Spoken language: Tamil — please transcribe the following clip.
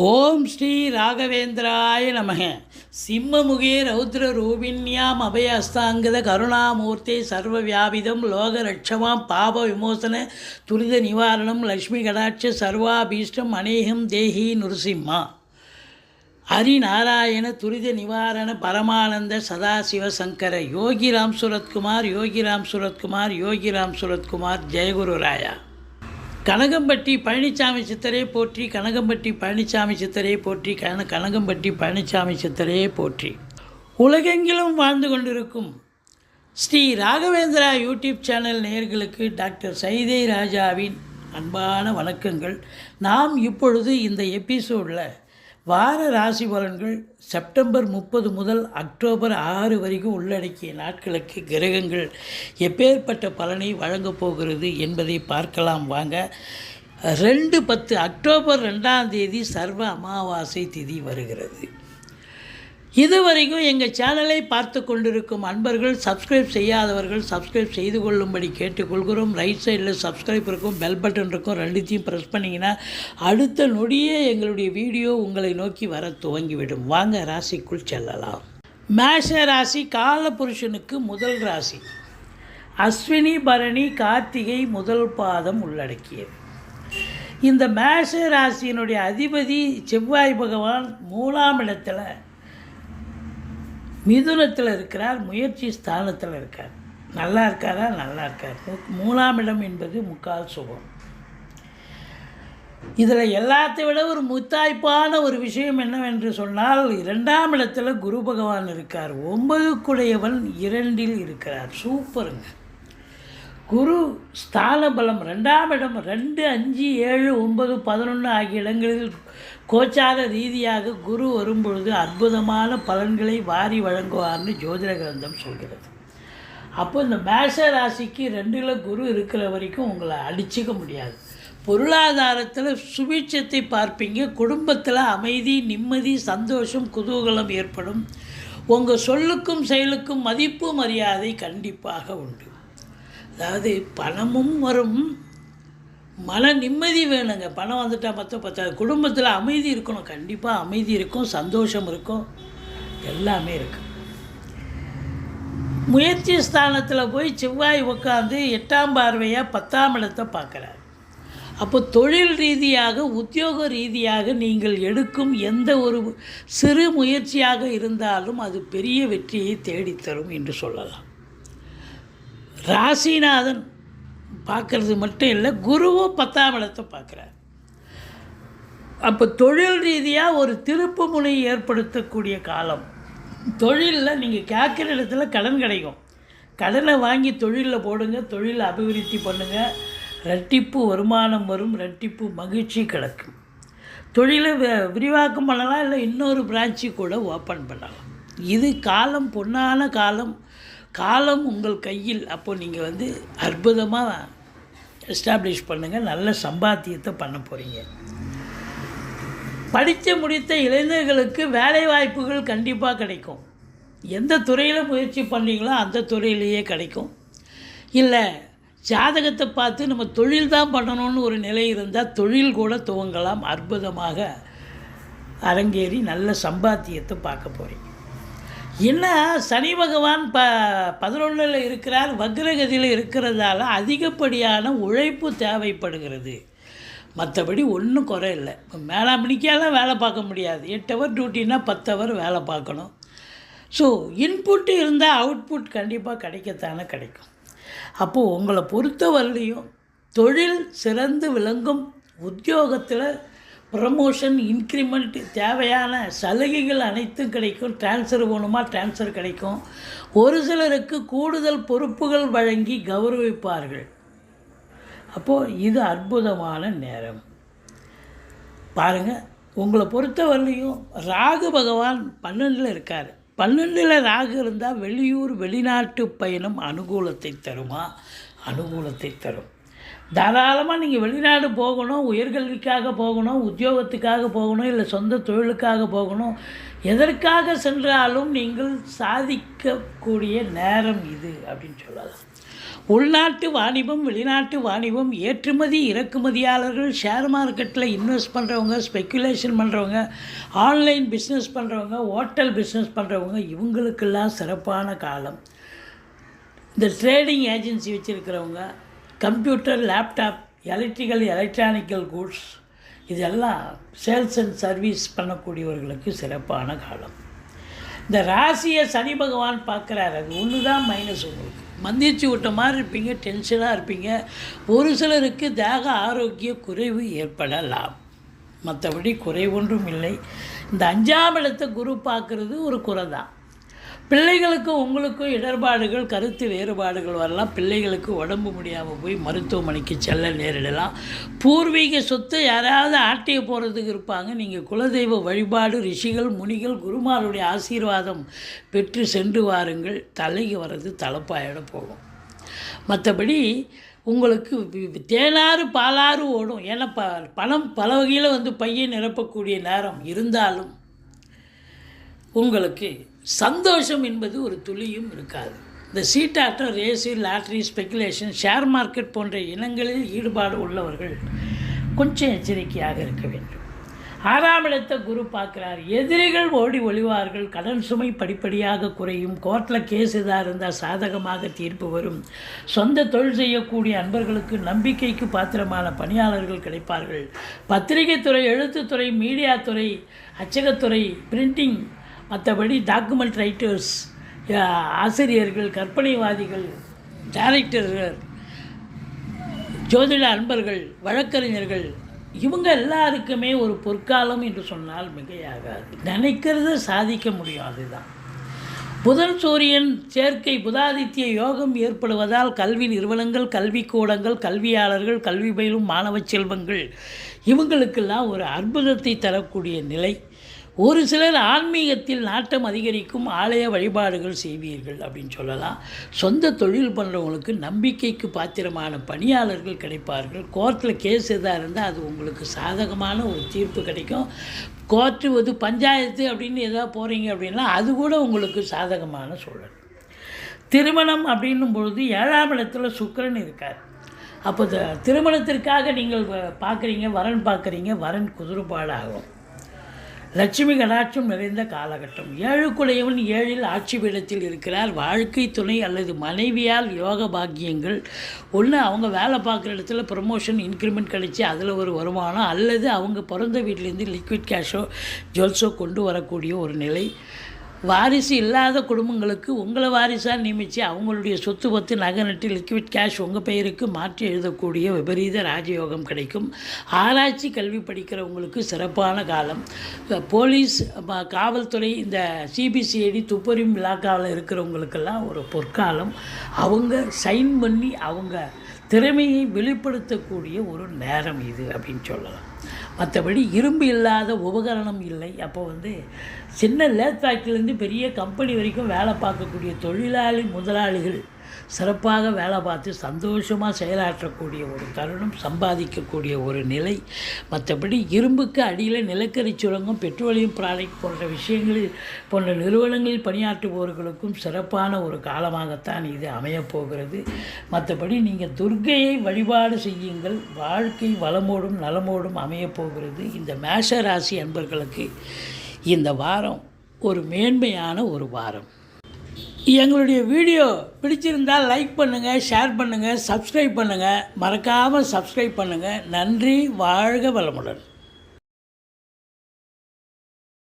ஓம் ஸ்ரீ ராகவேந்திராய நமக. சிம்மமுகே ரௌத்ரரூபிண்யாம் அபயஸ்தாங்கத கருணாமூர்த்தி சர்வவியாபிதம் லோகரட்சமாம் பாப விமோசன துரித நிவாரணம் லக்ஷ்மி கடாட்ச சர்வாபீஷ்டம் அநேகம் தேஹி நுருசிம்மா. ஹரிநாராயண துரித நிவாரண பரமானந்த சதாசிவசங்கர யோகிராம் சுரத்குமார் யோகிராம் சுரத்குமார் யோகிராம் சுரத்குமார் ஜெயகுரு ராயா. கனகம்பட்டி பழனிசாமி சித்தரே போற்றி, கனகம்பட்டி பழனிசாமி சித்தரே போற்றி, கனகம்பட்டி பழனிசாமி சித்தரே போற்றி. உலகெங்கிலும் வாழ்ந்து கொண்டிருக்கும் ஸ்ரீ ராகவேந்திரா யூடியூப் சேனல் நேயர்களுக்கு டாக்டர் சைதை ராஜாவின் அன்பான வணக்கங்கள். நாம் இப்பொழுது இந்த எபிசோடில் வார ராசி பலன்கள் செப்டம்பர் 30 முதல் அக்டோபர் 6 வரைக்கும் உள்ளடக்கிய நாட்களுக்கு கிரகங்கள் எப்பேற்பட்ட பலனை வழங்கப் போகிறது என்பதை பார்க்கலாம் வாங்க. 2/10 அக்டோபர் 2ஆம் தேதி சர்வ அமாவாசை திதி வருகிறது. இதுவரைக்கும் எங்கள் சேனலை பார்த்து கொண்டிருக்கும் அன்பர்கள், சப்ஸ்கிரைப் செய்யாதவர்கள் சப்ஸ்கிரைப் செய்து கொள்ளும்படி கேட்டுக்கொள்கிறோம். ரைட் சைடில் சப்ஸ்கிரைப் இருக்கும், பெல் பட்டன் இருக்கும், ரெண்டுத்தையும் ப்ரெஸ் பண்ணிங்கன்னா அடுத்த நொடியே எங்களுடைய வீடியோ உங்களை நோக்கி வர துவங்கிவிடும். வாங்க ராசிக்குள் செல்லலாம். மேஷ ராசி காலபுருஷனுக்கு முதல் ராசி. அஸ்வினி பரணி கார்த்திகை முதல் பாதம் உள்ளடக்கியது. இந்த மேஷ ராசியினுடைய அதிபதி செவ்வாய் பகவான் 3ஆம் இடத்துல மிதுனத்தில் இருக்கிறார், முயற்சி ஸ்தானத்தில் இருக்கார். நல்லா இருக்காரா? நல்லா இருக்கார். 3ஆம் இடம் என்பது முக்கால் சுகம். இதில் எல்லாத்தை விட ஒரு முத்தாய்ப்பான ஒரு விஷயம் என்னவென்று சொன்னால், 2ஆம் இடத்துல குரு பகவான் இருக்கார். 9க்குடையவன் 2இல் இருக்கிறார். சூப்பருங்க. குரு ஸ்தான பலம் 2ஆம் இடம் 2, 5, 7, 9, 11 ஆகிய இடங்களில் கோச்சார ரீதியாக குரு வரும்பொழுது அற்புதமான பலன்களை வாரி வழங்குவார்னு ஜோதிட கிரந்தம் சொல்கிறது. அப்போ இந்த மேஷ ராசிக்கு 2இல் குரு இருக்கிற வரைக்கும் உங்களை அடிச்சிக்க முடியாது. பொருளாதாரத்தில் சுபிட்சத்தை பார்ப்பீங்க. குடும்பத்தில் அமைதி, நிம்மதி, சந்தோஷம், குதூகலம் ஏற்படும். உங்கள் சொல்லுக்கும் செயலுக்கும் மதிப்பு மரியாதை கண்டிப்பாக உண்டு. அதாவது பணமும் வரும், மன நிம்மதி வேணுங்க. பணம் வந்துட்டால் பத்தாது. குடும்பத்தில் அமைதி இருக்கணும். கண்டிப்பாக அமைதி இருக்கும், சந்தோஷம் இருக்கும், எல்லாமே இருக்கும். முயற்சி ஸ்தானத்தில் போய் செவ்வாய் உட்காந்து 8ஆம் பார்வையாக 10ஆம் இடத்தை பார்க்குறார். அப்போ தொழில் ரீதியாக, உத்தியோக ரீதியாக நீங்கள் எடுக்கும் எந்த ஒரு சிறு முயற்சியாக இருந்தாலும் அது பெரிய வெற்றியை தேடித்தரும் என்று சொல்லலாம். ராசிநாதன் பார்க்குறது மட்டும் இல்லை, குருவும் 10ஆம் இடத்தை பார்க்குறார். அப்போ தொழில் ரீதியாக ஒரு திருப்பு முனை ஏற்படுத்தக்கூடிய காலம். தொழிலில் நீங்கள் கேட்குற இடத்துல கடன் கிடைக்கும். கடனை வாங்கி தொழிலில் போடுங்க, தொழிலை அபிவிருத்தி பண்ணுங்கள். ரெட்டிப்பு வருமானம் வரும், ரெட்டிப்பு மகிழ்ச்சி கிடைக்கும். தொழிலை விரிவாக்கம் பண்ணலாம், இல்லை இன்னொரு பிரான்ச்சு கூட ஓப்பன் பண்ணலாம். இது காலம், பொன்னான காலம். காலம் உங்கள் கையில். அப்போது நீங்கள் அற்புதமாக எஸ்டாப்ளிஷ் பண்ணுங்கள். நல்ல சம்பாத்தியத்தை பண்ண போகிறீங்க. படித்து முடித்த இளைஞர்களுக்கு வேலை வாய்ப்புகள் கண்டிப்பாக கிடைக்கும். எந்த துறையில் முயற்சி பண்ணுறீங்களோ அந்த துறையிலேயே கிடைக்கும். இல்லை ஜாதகத்தை பார்த்து நம்ம தொழில் தான் பண்ணணும்னு ஒரு நிலை இருந்தால் தொழில் கூட துவங்கலாம். அற்புதமாக அரங்கேறி நல்ல சம்பாத்தியத்தை பார்க்க போகிறீங்க. என்ன, சனி பகவான் 11ல் இருக்கிறார், வக்ரகதியில் இருக்கிறதால அதிகப்படியான உழைப்பு தேவைப்படுகிறது. மற்றபடி ஒன்றும் குறை இல்லை. மேலே மணிக்கெல்லாம் வேலை பார்க்க முடியாது. 8 ஹவர் டியூட்டின்னா 10 ஹவர் வேலை பார்க்கணும். ஸோ இன்புட்டு இருந்தால் அவுட்புட் கண்டிப்பாக கிடைக்கத்தானே கிடைக்கும். அப்போது உங்களை பொறுத்தவரையிலையும் தொழில் சிறந்து விளங்கும். உத்தியோகத்தில் ப்ரமோஷன், இன்க்ரிமெண்ட், தேவையான சலுகைகள் அனைத்தும் கிடைக்கும். டிரான்ஸ்ஃபர் போகணுமா டிரான்ஸ்ஃபர் கிடைக்கும். ஒரு சிலருக்கு கூடுதல் பொறுப்புகள் வழங்கி கௌரவிப்பார்கள். அப்போது இது அற்புதமான நேரம். பாருங்கள், உங்களை பொறுத்தவரையிலையும் ராகு பகவான் 12ல் இருக்கார். 12ல் ராகு இருந்தால் வெளியூர் வெளிநாட்டு பயணம் அனுகூலத்தை தருமா? அனுகூலத்தை தரும். தாராளமாக நீங்கள் வெளிநாடு போகணும், உயர்கல்விக்காக போகணும், உத்தியோகத்துக்காக போகணும், இல்லை சொந்த தொழிலுக்காக போகணும். எதற்காக சென்றாலும் நீங்கள் சாதிக்கக்கூடிய நேரம் இது அப்படின்னு சொல்லலாம். உள்நாட்டு வாணிபம், வெளிநாட்டு வாணிபம், ஏற்றுமதி இறக்குமதியாளர்கள், ஷேர் மார்க்கெட்டில் இன்வெஸ்ட் பண்ணுறவங்க, ஸ்பெக்குலேஷன் பண்ணுறவங்க, ஆன்லைன் பிஸ்னஸ் பண்ணுறவங்க, ஹோட்டல் பிஸ்னஸ் பண்ணுறவங்க, இவங்களுக்கெல்லாம் சிறப்பான காலம். இந்த ட்ரேடிங் ஏஜென்சி வச்சுருக்கிறவங்க, கம்ப்யூட்டர், லேப்டாப், எலக்ட்ரானிக்கல் கூட்ஸ், இதெல்லாம் சேல்ஸ் அண்ட் சர்வீஸ் பண்ணக்கூடியவர்களுக்கு சிறப்பான காலம். இந்த ராசியை சனி பகவான் பார்க்குறாரு, அது ஒன்று தான் மைனஸ். உங்களுக்கு மந்திரிச்சு விட்ட மாதிரி இருப்பீங்க, டென்ஷனாக இருப்பீங்க. ஒரு சிலருக்கு தேக ஆரோக்கிய குறைவு ஏற்படலாம், மற்றபடி குறைவொன்றும் இல்லை. இந்த 5ஆம் இடத்தை குரு பார்க்குறது ஒரு குறை தான். பிள்ளைகளுக்கும் உங்களுக்கும் இடர்பாடுகள், கருத்து வேறுபாடுகள் வரலாம். பிள்ளைகளுக்கு உடம்பு முடியாமல் போய் மருத்துவமனைக்கு செல்ல நேரிடலாம். பூர்வீக சொத்து யாராவது ஆட்டிய போகிறதுக்கு இருப்பாங்க. நீங்கள் குலதெய்வ வழிபாடு, ரிஷிகள், முனிகள், குருமாருடைய ஆசீர்வாதம் பெற்று சென்று வாருங்கள். தலைக்கு வர்றது தலைப்பாயிட போகும். மற்றபடி உங்களுக்கு தேனாறு பாலாறு ஓடும். ஏன்னா பணம் பல வகையில் பையை நிரப்பக்கூடிய நேரம் இருந்தாலும் உங்களுக்கு சந்தோஷம் என்பது ஒரு துளியும் இருக்காது. இந்த சீட்டாட்டம், race, lottery, speculation, share market போன்ற இனங்களில் ஈடுபாடு உள்ளவர்கள் கொஞ்சம் எச்சரிக்கையாக இருக்க வேண்டும். 6ஆம் இடத்தை குரு பார்க்குறார். எதிரிகள் ஓடி ஒளிவார்கள். கடன் சுமை படிப்படியாக குறையும். கோர்ட்டில் கேஸ் எதாக இருந்தால் சாதகமாக தீர்ப்பு வரும். சொந்த தொழில் செய்யக்கூடிய அன்பர்களுக்கு நம்பிக்கைக்கு பாத்திரமான பணியாளர்கள் கிடைப்பார்கள். பத்திரிகை துறை, எழுத்துத்துறை, மீடியா துறை, அச்சகத்துறை, பிரிண்டிங், மற்றபடி டாக்குமெண்ட் ரைட்டர்ஸ், ஆசிரியர்கள், கற்பனைவாதிகள், டைரக்டர்கள், ஜோதிட அன்பர்கள், வழக்கறிஞர்கள், இவங்க எல்லாருக்குமே ஒரு பொற்காலம் என்று சொன்னால் மிகையாகாது. நினைக்கிறத சாதிக்க முடியும். அதுதான் புதன் சூரியன் சேர்க்கை, புதாதித்ய யோகம் ஏற்படுவதால் கல்வி நிறுவனங்கள், கல்விக்கூடங்கள், கல்வியாளர்கள், கல்வி பயிலும் மாணவ செல்வங்கள், இவங்களுக்கெல்லாம் ஒரு அற்புதத்தை தரக்கூடிய நிலை. ஒரு சிலர் ஆன்மீகத்தில் நாட்டம் அதிகரிக்கும். ஆலய வழிபாடுகள் செய்வீர்கள் அப்படின்னு சொல்லலாம். சொந்த தொழில் பண்ணுறவங்களுக்கு நம்பிக்கைக்கு பாத்திரமான பணியாளர்கள் கிடைப்பார்கள். கோர்ட்டில் கேஸ் எதாக இருந்தால் அது உங்களுக்கு சாதகமான ஒரு தீர்ப்பு கிடைக்கும். கோர்ட்டு பஞ்சாயத்து அப்படின்னு எதாவது போகிறீங்க அப்படின்னா அது கூட உங்களுக்கு சாதகமான சூழல். திருமணம் அப்படின்னும் பொழுது 7ஆம் இடத்துல சுக்கிரன் இருக்கார். அப்போ திருமணத்திற்காக நீங்கள் பார்க்குறீங்க, வரன் பார்க்குறீங்க, வரன் குதிர்பாடாகும். லட்சுமி கடாட்சம் நிறைந்த காலகட்டம். 7க்குடையவன் 7இல் ஆட்சி பீடத்தில் இருக்கிறார். வாழ்க்கை துணை அல்லது மனைவியால் யோக பாக்கியங்கள். ஒன்று அவங்க வேலை பார்க்குற இடத்துல ப்ரமோஷன், இன்க்ரிமெண்ட் கிடைச்சி அதில் ஒரு வருமானம், அல்லது அவங்க பிறந்த வீட்டிலேருந்து லிக்விட் கேஷோ ஜுவல்ஸோ கொண்டு வரக்கூடிய ஒரு நிலை. வாரிசு இல்லாத குடும்பங்களுக்கு உங்களை வாரிசாக நியமித்து அவங்களுடைய சொத்து பத்து நகை நட்டு லிக்விட் கேஷ் உங்கள் பெயருக்கு மாற்றி எழுதக்கூடிய விபரீத ராஜயோகம் கிடைக்கும். ஆராய்ச்சி கல்வி படிக்கிறவங்களுக்கு சிறப்பான காலம். போலீஸ், காவல்துறை, இந்த சிபிசிஐடி, துப்பறியும் இலாக்காவில் இருக்கிறவங்களுக்கெல்லாம் ஒரு பொற்காலம். அவங்க சைன் பண்ணி அவங்க திறமையை வெளிப்படுத்தக்கூடிய ஒரு நேரம் இது அப்படின்னு சொல்லலாம். மற்றபடி இரும்பு இல்லாத உபகரணம் இல்லை. அப்போ சின்ன லேத் ஃபேக்ட்ரிலேருந்து பெரிய கம்பெனி வரைக்கும் வேலை பார்க்கக்கூடிய தொழிலாளி முதலாளிகள் சிறப்பாக வேலை பார்த்து சந்தோஷமாக செயலாற்றக்கூடிய ஒரு தருணம், சம்பாதிக்கக்கூடிய ஒரு நிலை. மற்றபடி இரும்புக்கு அடியில் நிலக்கரி சுரங்கம், பெட்ரோலியம் ப்ராடக்ட் போன்ற விஷயங்களில் போன்ற நிறுவனங்களில் பணியாற்றுபவர்களுக்கும் சிறப்பான ஒரு காலமாகத்தான் இது அமையப்போகிறது. மற்றபடி நீங்கள் துர்க்கையை வழிபாடு செய்யுங்கள். வாழ்க்கை வளமோடும் நலமோடும் அமையப்போகிறது. இந்த மேஷ ராசி அன்பர்களுக்கு இந்த வாரம் ஒரு மேன்மையான ஒரு வாரம். எங்களுடைய வீடியோ பிடிச்சிருந்தால் லைக் பண்ணுங்கள், ஷேர் பண்ணுங்கள், சப்ஸ்கிரைப் பண்ணுங்கள். மறக்காமல் சப்ஸ்கிரைப் பண்ணுங்கள். நன்றி. வாழ்க வளமுடன்.